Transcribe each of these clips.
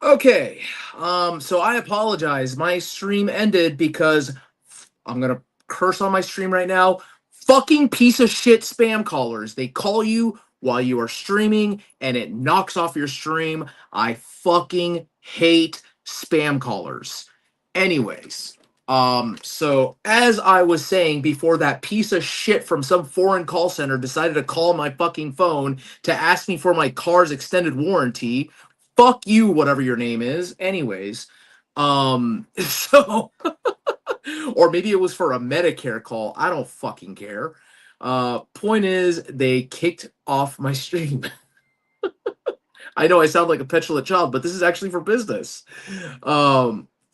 Okay. So I apologize. My stream ended because I'm gonna curse on my stream right now. Fucking piece of shit spam callers. They call you while you are streaming and it knocks off your stream. I fucking hate spam callers. Anyways, so as I was saying before that piece of shit from some foreign call center decided to call my fucking phone to ask me for my car's extended warranty, fuck you, whatever your name is. Anyways, so or maybe it was for a Medicare call. I don't fucking care. Point is, they kicked off my stream. I know I sound like a petulant child, but this is actually for business.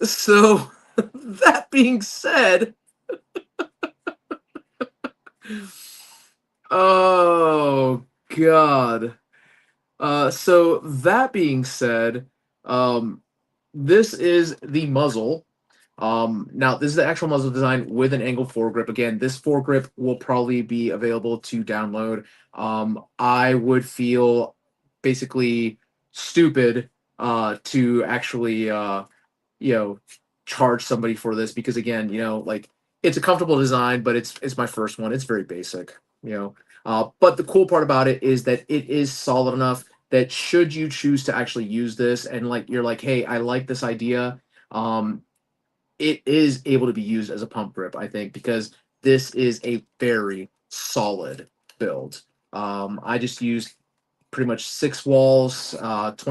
So that being said, oh god. So that being said, um, this is the muzzle. Now this is the actual muzzle design with an angle foregrip. Again, this foregrip will probably be available to download. I would feel basically stupid to actually you know charge somebody for this because again, like it's a comfortable design, but it's my first one. It's very basic, you know. But the cool part about it is that it is solid enough that should you choose to actually use this and like you're like, hey, I like this idea. Um, it is able to be used as a pump grip, I think, because this is a very solid build. I just used pretty much six walls, 25%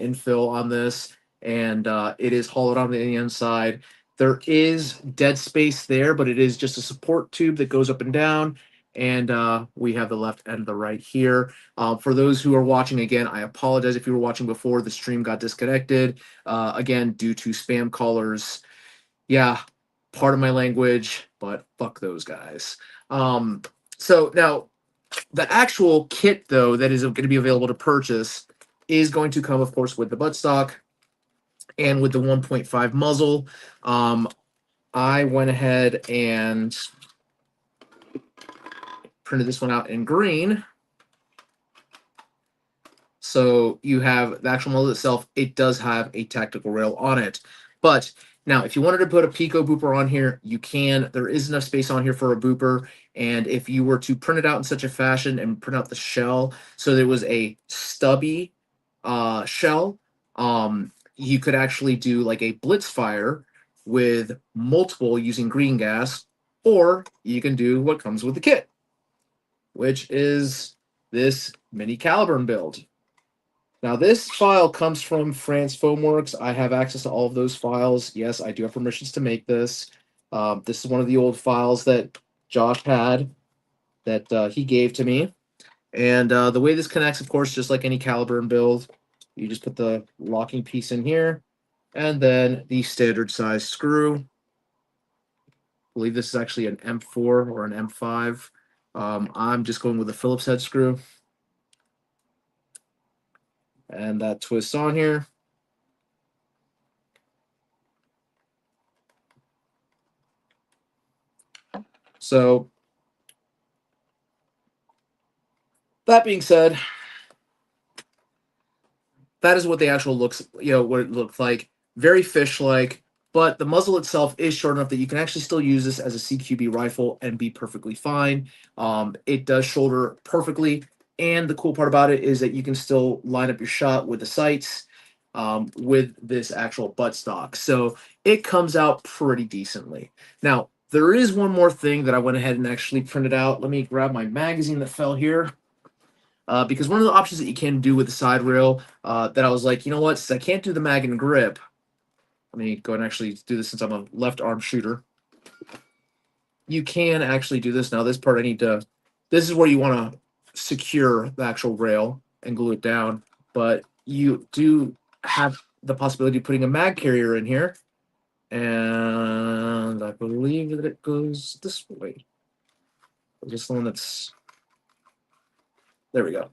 infill on this, and it is hollowed on the inside. There is dead space there, but it is just a support tube that goes up and down. And we have the left and the right here. For those who are watching again, I apologize if you were watching before the stream got disconnected. Again, due to spam callers. Yeah, part of my language, but fuck those guys. Um, so now the actual kit, though, that is going to be available to purchase is going to come, of course, with the buttstock and with the 1.5 muzzle. I went ahead and printed this one out in green. So you have the actual muzzle itself. It does have a tactical rail on it. But now, if you wanted to put a Pico booper on here, you can. There is enough space on here for a booper. And if you were to print it out in such a fashion and print out the shell, so there was a stubby shell, you could actually do like a blitz fire with multiple using green gas, or you can do what comes with the kit, which is this mini Caliburn build. Now, this file comes from France Foamworks. I have access to all of those files. Yes, I do have permissions to make this. This is one of the old files that Josh had that he gave to me. And the way this connects, of course, just like any Caliburn build, you just put the locking piece in here, and then the standard size screw. I believe this is actually an M4 or an M5. I'm just going with a Phillips head screw. And that twists on here. So that being said, that is what the actual looks, what it looked like. Very fish-like, but the muzzle itself is short enough that you can actually still use this as a CQB rifle and be perfectly fine. It does shoulder perfectly, and the cool part about it is that you can still line up your shot with the sights with this actual buttstock. So it comes out pretty decently. Now, there is one more thing that I went ahead and actually printed out. Let me grab my magazine that fell here. Because one of the options that you can do with the side rail that I was like, you know what, since I can't do the mag and grip, let me go and actually do this since I'm a left arm shooter. You can actually do this. Now this part I need to, this is where you want to secure the actual rail and glue it down, but you do have the possibility of putting a mag carrier in here. And I believe that it goes this way. Just the one that's, there we go.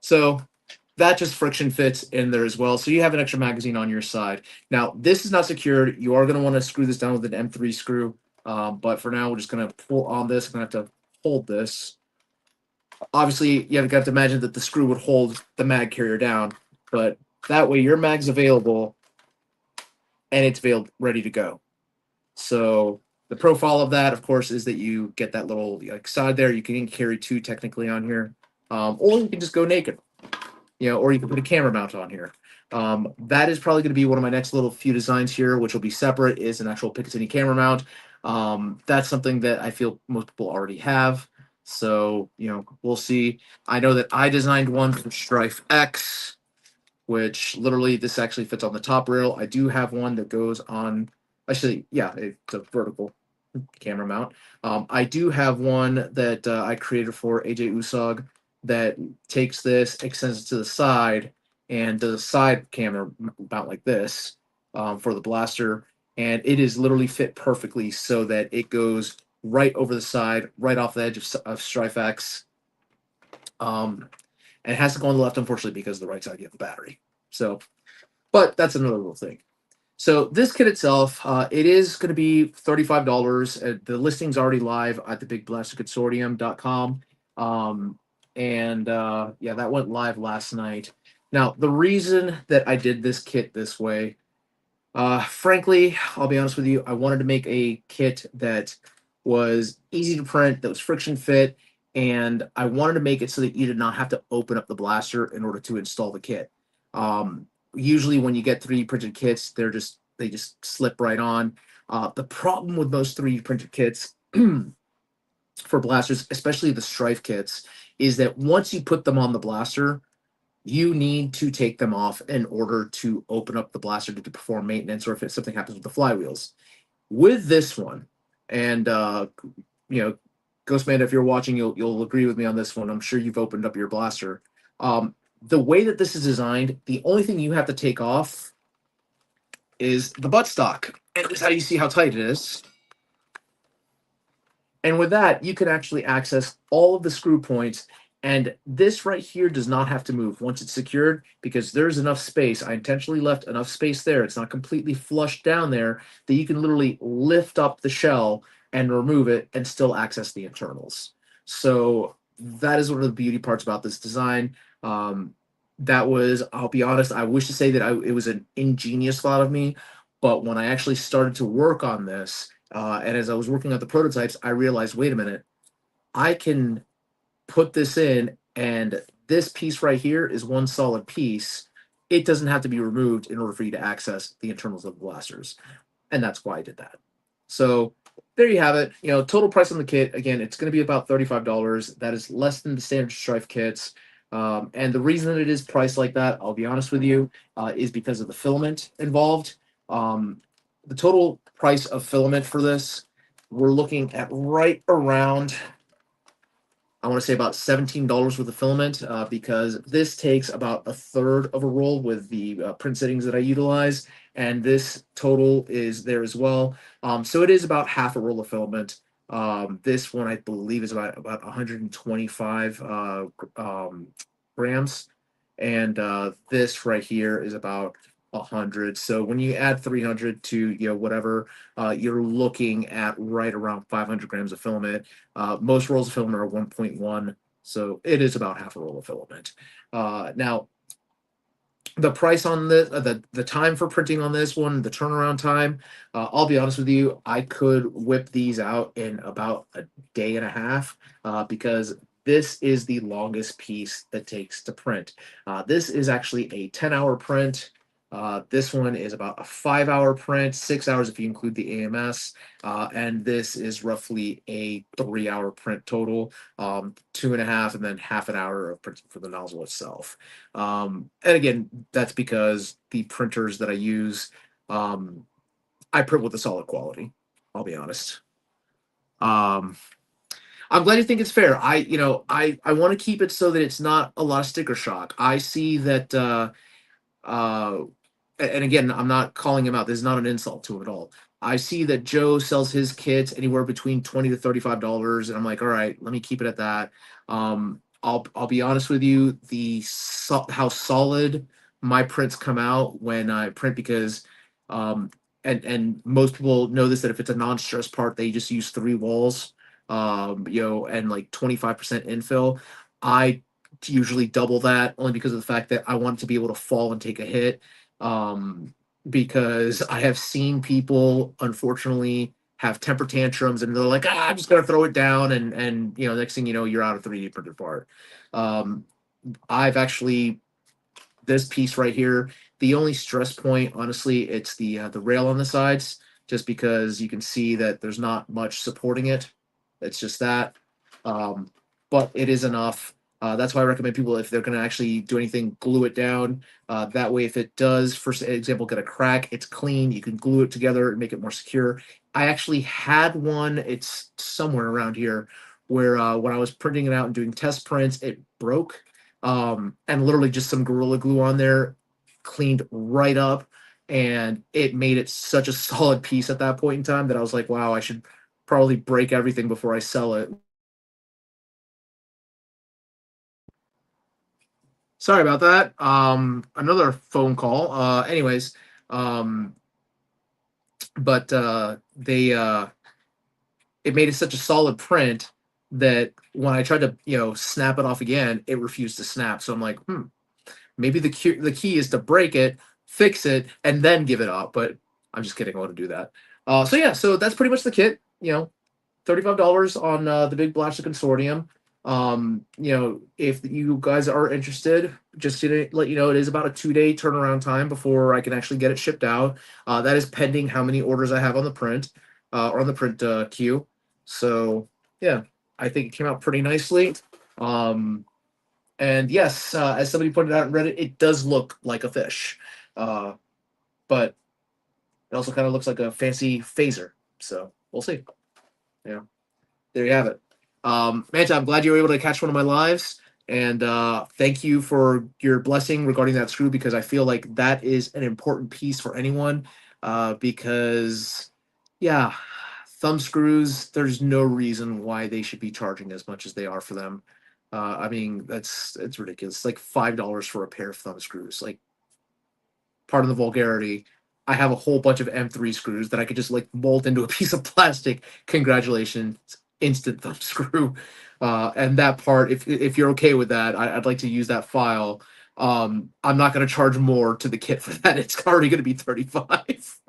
So that just friction fits in there as well. So you have an extra magazine on your side. Now, this is not secured. You are going to want to screw this down with an M3 screw. But for now, we're just going to pull on this. I'm going to have to hold this. Obviously, you have to imagine that the screw would hold the mag carrier down. But That way your mag's available and it's ready to go. So the profile of that, of course, is that you get that little like side there. You can carry two technically on here, or you can just go naked, or you can put a camera mount on here. That is probably going to be one of my next little few designs here, which will be separate, is an actual Picatinny camera mount. That's something that I feel most people already have. So, we'll see. I know that I designed one for Strife X, which literally this actually fits on the top rail. I do have one that goes on, actually, yeah, it's a vertical camera mount. I do have one that I created for AJ Usog that takes this, extends it to the side, and does a side camera mount like this for the blaster. And it is literally fit perfectly so that it goes right over the side, right off the edge of Strife X. And it has to go on the left, unfortunately, because the right side you have the battery. So, but that's another little thing. So this kit itself, it is going to be $35. The listing's already live at the bigblasterconsortium.com. Yeah, that went live last night. Now, the reason that I did this kit this way, frankly, I'll be honest with you, I wanted to make a kit that was easy to print, that was friction fit, and I wanted to make it so that you did not have to open up the blaster in order to install the kit. Usually when you get 3D printed kits, they just slip right on. The problem with most 3D printed kits for blasters, especially the Strife kits, is that once you put them on the blaster, you need to take them off in order to open up the blaster to perform maintenance, or if something happens with the flywheels. With this one, and Ghostman, if you're watching, you'll agree with me on this one. I'm sure you've opened up your blaster. The way that this is designed, the only thing you have to take off is the buttstock. And this is how you see how tight it is. And with that, you can actually access all of the screw points. And this right here does not have to move once it's secured, because there's enough space. I intentionally left enough space there. It's not completely flushed down there that you can literally lift up the shell and remove it and still access the internals. So that is one of the beauty parts about this design. That was, I'll be honest, I wish to say that it was an ingenious thought of me, but when I actually started to work on this, and as I was working on the prototypes, I realized, wait a minute, I can put this in, and this piece right here is one solid piece. It doesn't have to be removed in order for you to access the internals of the blasters. And that's why I did that. So there you have it. Total price on the kit, again, it's going to be about $35. That is less than the standard Strife kits. And the reason that it is priced like that, I'll be honest with you, is because of the filament involved. The total price of filament for this, we're looking at right around, I want to say about $17 worth of filament, because this takes about a third of a roll with the print settings that I utilize, and this total is there as well. So it is about half a roll of filament. This one, I believe, is about 125 grams, and this right here is about 100. So when you add 300 to whatever, you're looking at right around 500 grams of filament. Most rolls of filament are 1.1, so it is about half a roll of filament. Now, the price on this, the time for printing on this one, the turnaround time, I'll be honest with you, I could whip these out in about a day and a half, because this is the longest piece that takes to print. This is actually a 10-hour print. This one is about a 5-hour print, 6 hours if you include the AMS, and this is roughly a 3-hour print total, 2.5 and then half an hour of printing for the nozzle itself. And again, that's because the printers that I use, I print with a solid quality. I'll be honest. I'm glad you think it's fair. I want to keep it so that it's not a lot of sticker shock. I see that. And again, I'm not calling him out. This is not an insult to him at all. I see that Joe sells his kits anywhere between $20 to $35, and I'm like, all right, let me keep it at that. I'll be honest with you, how solid my prints come out when I print, because and most people know this, that if it's a non-stress part, they just use 3 walls, and like 25% infill. I usually double that only because of the fact that I want it to be able to fall and take a hit. Because I have seen people unfortunately have temper tantrums and they're like, I'm just gonna throw it down, and next thing you know, you're out of 3D printed part. Um, I've actually this piece right here. The only stress point, honestly, it's the rail on the sides, just because you can see that there's not much supporting it. It's just that, um, but it is enough. That's why I recommend people, if they're going to actually do anything, glue it down. That way, if it does, for example, get a crack, it's clean. You can glue it together and make it more secure. I actually had one. It's somewhere around here where when I was printing it out and doing test prints, it broke, and literally just some Gorilla Glue on there cleaned right up, and it made it such a solid piece at that point in time that I was like, wow, I should probably break everything before I sell it. Sorry about that. Another phone call. Anyways, um, but they it made it such a solid print that when I tried to snap it off again, it refused to snap. So I'm like, maybe the key is to break it, fix it, and then give it up. But I'm just kidding. I want to do that. So yeah, so that's pretty much the kit. $35 on the Big Blasted Consortium. If you guys are interested, just to let you know, it is about a 2-day turnaround time before I can actually get it shipped out. That is pending how many orders I have on the print, or on the print queue. So yeah, I think it came out pretty nicely. Um, and yes, as somebody pointed out in Reddit, it does look like a fish, uh, but it also kind of looks like a fancy phaser. So we'll see. Yeah, there you have it. Manta, I'm glad you were able to catch one of my lives, and thank you for your blessing regarding that screw, because I feel like that is an important piece for anyone. Because yeah, thumb screws. There's no reason why they should be charging as much as they are for them. I mean, it's ridiculous. It's like $5 for a pair of thumb screws. Like, part of the vulgarity. I have a whole bunch of M3 screws that I could just like mold into a piece of plastic. Congratulations, instant thumb screw. And that part, if you're okay with that, I'd like to use that file. I'm not going to charge more to the kit for that. It's already going to be 35.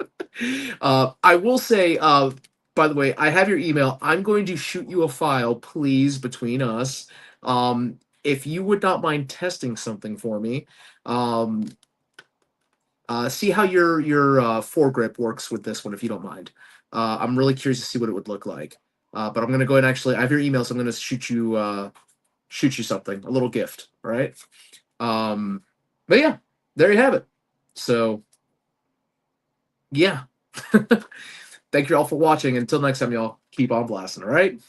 I will say, by the way, I have your email. I'm going to shoot you a file, please, between us. If you would not mind testing something for me, um, see how your foregrip works with this one, if you don't mind. I'm really curious to see what it would look like. But I'm gonna go ahead and actually, I have your email, so I'm gonna shoot you something, a little gift. All right. Um, but yeah, there you have it. So yeah, thank you all for watching. Until next time, y'all, keep on blasting. All right.